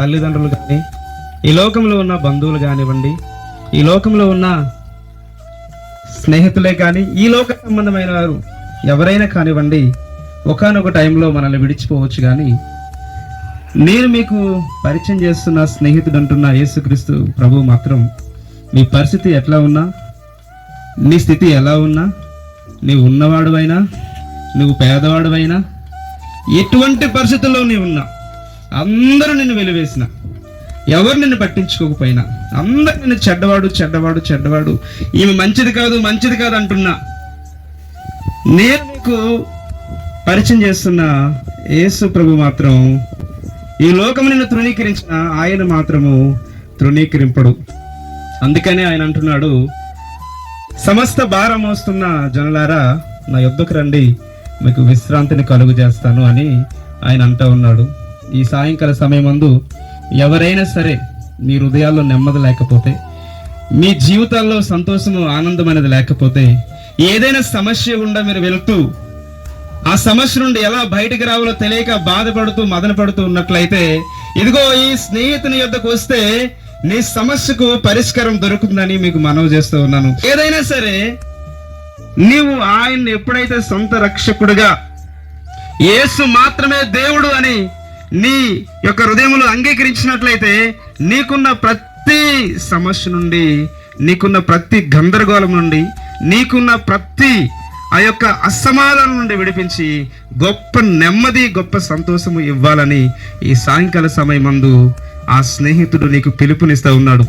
తల్లిదండ్రులు కానీ, ఈ లోకంలో ఉన్న బంధువులు కానివ్వండి, ఈ లోకంలో ఉన్న స్నేహితులే కానీ, ఈ లోక సంబంధమైన వారు ఎవరైనా కానివ్వండి, ఒకానొక టైంలో మనల్ని విడిచిపోవచ్చు. కానీ నేను మీకు పరిచయం చేస్తున్న స్నేహితుడు అంటున్న యేసుక్రీస్తు ప్రభు మాత్రం నీ పరిస్థితి ఎట్లా ఉన్నా, నీ స్థితి ఎలా ఉన్నా, నీవు ఉన్నవాడువైనా, నువ్వు పేదవాడువైనా, ఎటువంటి పరిస్థితుల్లో నీవు ఉన్నా, అందరూ నిన్ను వెలివేసిన, ఎవరు నిన్ను పట్టించుకోకపోయినా, అందరు నిన్ను చెడ్డవాడు చెడ్డవాడు చెడ్డవాడు, ఈమె మంచిది కాదు మంచిది కాదు అంటున్నా, నేను నీకు పరిచయం చేస్తున్న యేసు ప్రభు మాత్రం ఈ లోకము నిన్ను తృణీకరించిన ఆయన మాత్రము తృణీకరింపడు. అందుకనే ఆయన అంటున్నాడు, సమస్త భారం మోస్తున్న జనులారా నా యొద్దకు రండి, మీకు విశ్రాంతిని కలుగు చేస్తాను అని ఆయన అంటూ ఉన్నాడు. ఈ సాయంకాల సమయమందు ఎవరైనా సరే మీ హృదయాల్లో నెమ్మది లేకపోతే, మీ జీవితాల్లో సంతోషము ఆనందం అనేది లేకపోతే, ఏదైనా సమస్య గుండా మీరు వెళ్తూ ఆ సమస్య నుండి ఎలా బయటకు రావాలో తెలియక బాధపడుతూ మదన పడుతూ ఉన్నట్లయితే, ఇదిగో ఈ స్నేహితుని యొద్దకు వస్తే నీ సమస్యకు పరిష్కారం దొరుకుతుందని మీకు మనవి చేస్తూ ఉన్నాను. ఏదైనా సరే నీవు ఆయన్ని ఎప్పుడైతే సొంత రక్షకుడుగా, యేసు మాత్రమే దేవుడు అని నీ యొక్క హృదయములు అంగీకరించినట్లయితే, నీకున్న ప్రతి సమస్య నుండి, నీకున్న ప్రతి గందరగోళం నుండి, నీకున్న ప్రతి ఆ యొక్క అసమాధానం నుండి విడిపించి గొప్ప నెమ్మది, గొప్ప సంతోషము ఇవ్వాలని ఈ సాయంకాల సమయమందు ఆ స్నేహితుడు నీకు పిలుపునిస్తూ ఉన్నాడు.